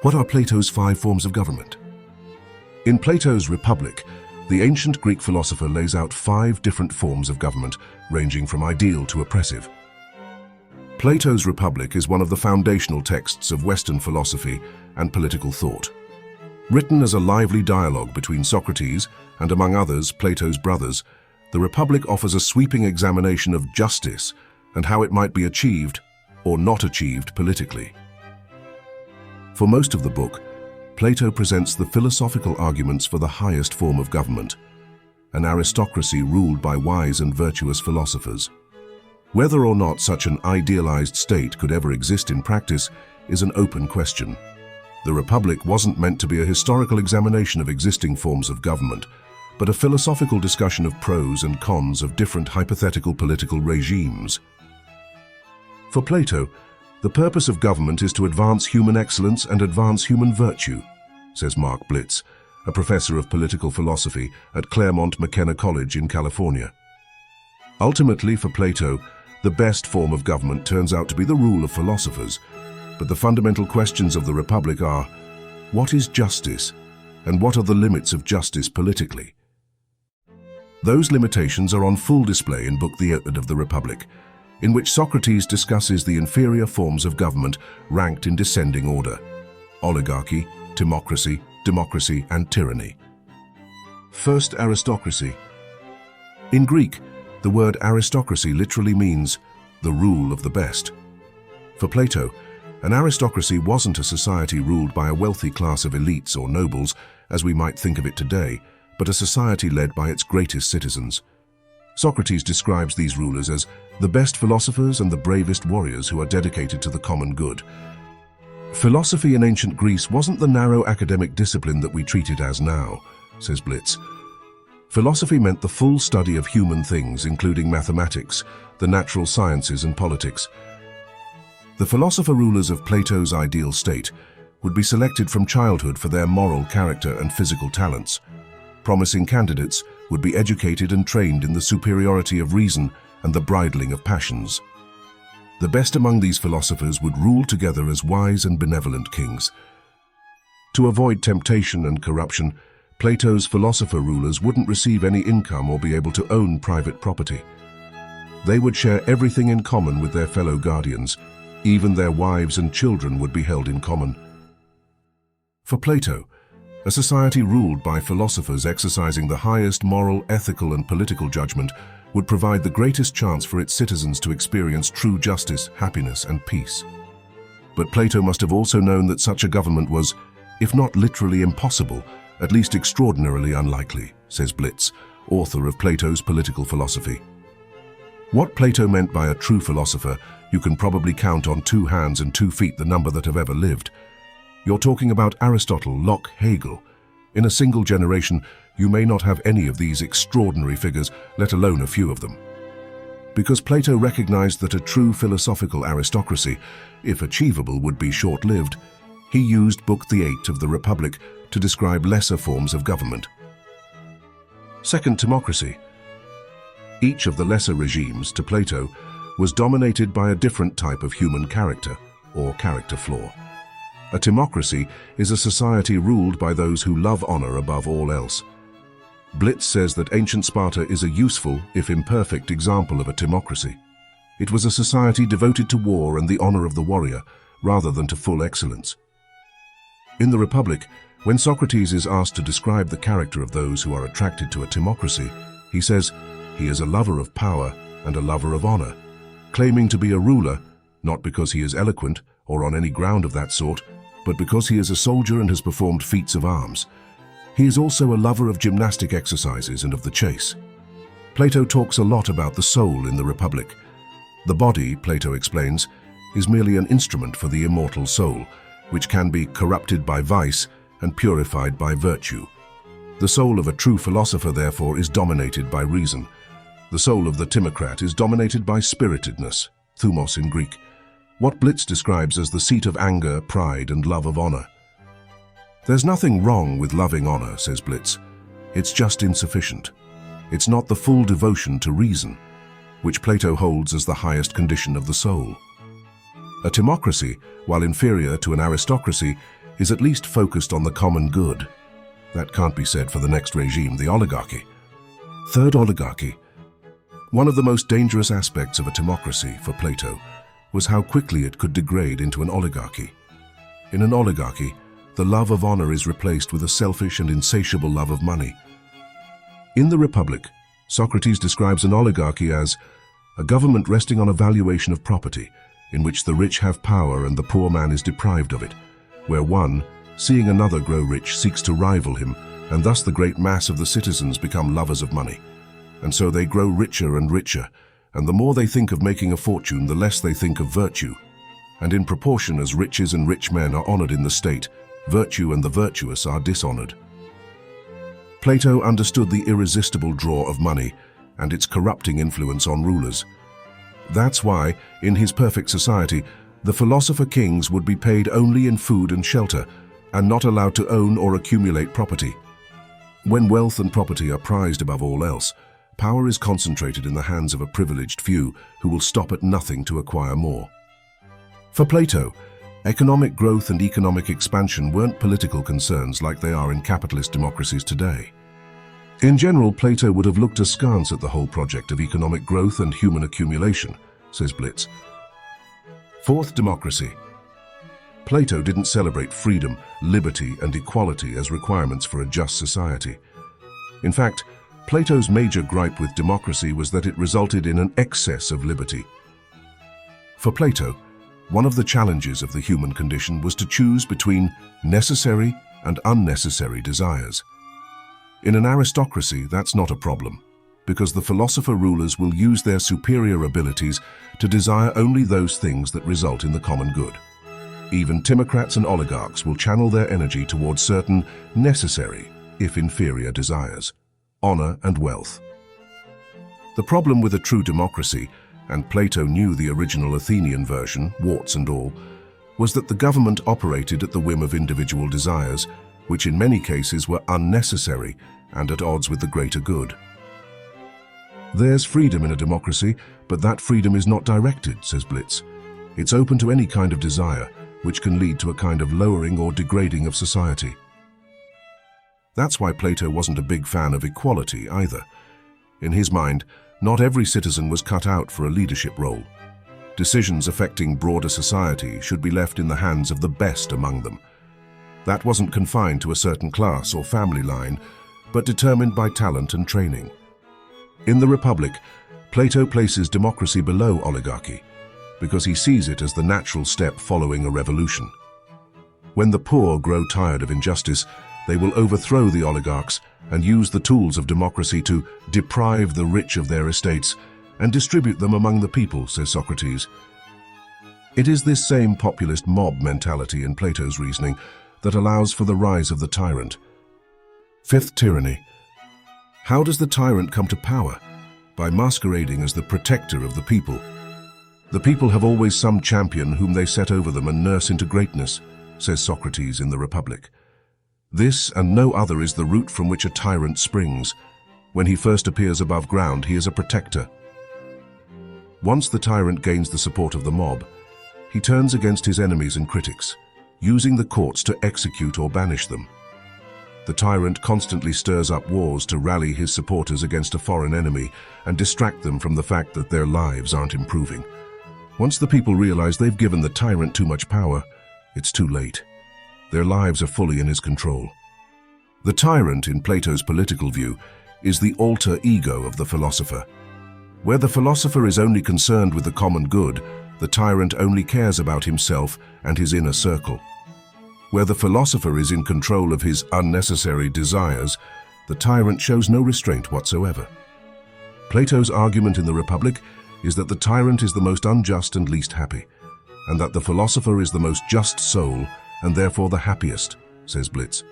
What are Plato's 5 forms of government? In Plato's Republic, the ancient Greek philosopher lays out 5 different forms of government, ranging from ideal to oppressive. Plato's Republic is one of the foundational texts of Western philosophy and political thought. Written as a lively dialogue between Socrates and, among others, Plato's brothers, the Republic offers a sweeping examination of justice and how it might be achieved or not achieved politically. For most of the book, Plato presents the philosophical arguments for the highest form of government, an aristocracy ruled by wise and virtuous philosophers. Whether or not such an idealized state could ever exist in practice is an open question. The Republic wasn't meant to be a historical examination of existing forms of government, but a philosophical discussion of pros and cons of different hypothetical political regimes. For Plato, the purpose of government is to advance human excellence and advance human virtue, says Mark Blitz, a professor of political philosophy at Claremont McKenna College in California. Ultimately, for Plato, the best form of government turns out to be the rule of philosophers, but the fundamental questions of the Republic are, what is justice, and what are the limits of justice politically? Those limitations are on full display in Book The Iliad of the Republic, in which Socrates discusses the inferior forms of government ranked in descending order: oligarchy, timocracy, democracy, and tyranny. First, aristocracy. In Greek, the word aristocracy literally means the rule of the best. For Plato, an aristocracy wasn't a society ruled by a wealthy class of elites or nobles, as we might think of it today, but a society led by its greatest citizens. Socrates describes these rulers as the best philosophers and the bravest warriors who are dedicated to the common good. Philosophy in ancient Greece wasn't the narrow academic discipline that we treat it as now, says Blitz. Philosophy meant the full study of human things, including mathematics, the natural sciences, and politics. The philosopher rulers of Plato's ideal state would be selected from childhood for their moral character and physical talents. Promising candidates would be educated and trained in the superiority of reason and the bridling of passions. The best among these philosophers would rule together as wise and benevolent kings. To avoid temptation and corruption, Plato's philosopher rulers wouldn't receive any income or be able to own private property. They would share everything in common with their fellow guardians. Even their wives and children would be held in common. For Plato, a society ruled by philosophers exercising the highest moral, ethical, and political judgment would provide the greatest chance for its citizens to experience true justice, happiness, and peace. But Plato must have also known that such a government was, if not literally impossible, at least extraordinarily unlikely, says Blitz, author of Plato's Political Philosophy. What Plato meant by a true philosopher, you can probably count on 2 hands and 2 feet the number that have ever lived. You're talking about Aristotle, Locke, Hegel. In a single generation, you may not have any of these extraordinary figures, let alone a few of them. Because Plato recognized that a true philosophical aristocracy, if achievable, would be short-lived, he used Book the 8 of the Republic to describe lesser forms of government. Second, timocracy. Each of the lesser regimes, to Plato, was dominated by a different type of human character, or character flaw. A timocracy is a society ruled by those who love honor above all else. Blitz says that ancient Sparta is a useful, if imperfect, example of a timocracy. It was a society devoted to war and the honor of the warrior, rather than to full excellence. In the Republic, when Socrates is asked to describe the character of those who are attracted to a timocracy, he says, he is a lover of power and a lover of honor, claiming to be a ruler, not because he is eloquent or on any ground of that sort, but because he is a soldier and has performed feats of arms. He is also a lover of gymnastic exercises and of the chase. Plato talks a lot about the soul in the Republic. The body, Plato explains, is merely an instrument for the immortal soul, which can be corrupted by vice and purified by virtue. The soul of a true philosopher, therefore, is dominated by reason. The soul of the Timocrat is dominated by spiritedness, thumos in Greek, what Blitz describes as the seat of anger, pride, and love of honor. There's nothing wrong with loving honor, says Blitz. It's just insufficient. It's not the full devotion to reason, which Plato holds as the highest condition of the soul. A timocracy, while inferior to an aristocracy, is at least focused on the common good. That can't be said for the next regime, the oligarchy. Third, oligarchy. One of the most dangerous aspects of a timocracy for Plato was how quickly it could degrade into an oligarchy. In an oligarchy, the love of honor is replaced with a selfish and insatiable love of money. In the Republic, Socrates describes an oligarchy as a government resting on a valuation of property, in which the rich have power and the poor man is deprived of it, where one, seeing another grow rich, seeks to rival him, and thus the great mass of the citizens become lovers of money. And so they grow richer and richer, and the more they think of making a fortune, the less they think of virtue. And in proportion as riches and rich men are honored in the state, virtue and the virtuous are dishonored. Plato understood the irresistible draw of money and its corrupting influence on rulers. That's why, in his perfect society, the philosopher-kings would be paid only in food and shelter, and not allowed to own or accumulate property. When wealth and property are prized above all else, power is concentrated in the hands of a privileged few who will stop at nothing to acquire more. For Plato, economic growth and economic expansion weren't political concerns like they are in capitalist democracies today. In general, Plato would have looked askance at the whole project of economic growth and human accumulation, says Blitz. Fourth, democracy. Plato didn't celebrate freedom, liberty, and equality as requirements for a just society. In fact, Plato's major gripe with democracy was that it resulted in an excess of liberty. For Plato, one of the challenges of the human condition was to choose between necessary and unnecessary desires. In an aristocracy, that's not a problem, because the philosopher rulers will use their superior abilities to desire only those things that result in the common good. Even timocrats and oligarchs will channel their energy towards certain necessary, if inferior, desires, honor and wealth. The problem with a true democracy, and Plato knew the original Athenian version, warts and all, was that the government operated at the whim of individual desires, which in many cases were unnecessary and at odds with the greater good. There's freedom in a democracy, but that freedom is not directed, says Blitz. It's open to any kind of desire, which can lead to a kind of lowering or degrading of society. That's why Plato wasn't a big fan of equality either. In his mind, not every citizen was cut out for a leadership role. Decisions affecting broader society should be left in the hands of the best among them. That wasn't confined to a certain class or family line, but determined by talent and training. In the Republic, Plato places democracy below oligarchy, because he sees it as the natural step following a revolution. When the poor grow tired of injustice, they will overthrow the oligarchs and use the tools of democracy to deprive the rich of their estates and distribute them among the people, says Socrates. It is this same populist mob mentality in Plato's reasoning that allows for the rise of the tyrant. Fifth, tyranny. How does the tyrant come to power? By masquerading as the protector of the people. The people have always some champion whom they set over them and nurse into greatness, says Socrates in the Republic. This and no other is the root from which a tyrant springs. When he first appears above ground, he is a protector. Once the tyrant gains the support of the mob, he turns against his enemies and critics, using the courts to execute or banish them. The tyrant constantly stirs up wars to rally his supporters against a foreign enemy and distract them from the fact that their lives aren't improving. Once the people realize they've given the tyrant too much power, it's too late. Their lives are fully in his control. The tyrant, in Plato's political view, is the alter ego of the philosopher. Where the philosopher is only concerned with the common good, the tyrant only cares about himself and his inner circle. Where the philosopher is in control of his unnecessary desires, the tyrant shows no restraint whatsoever. Plato's argument in the Republic is that the tyrant is the most unjust and least happy, and that the philosopher is the most just soul and therefore the happiest, says Blitz.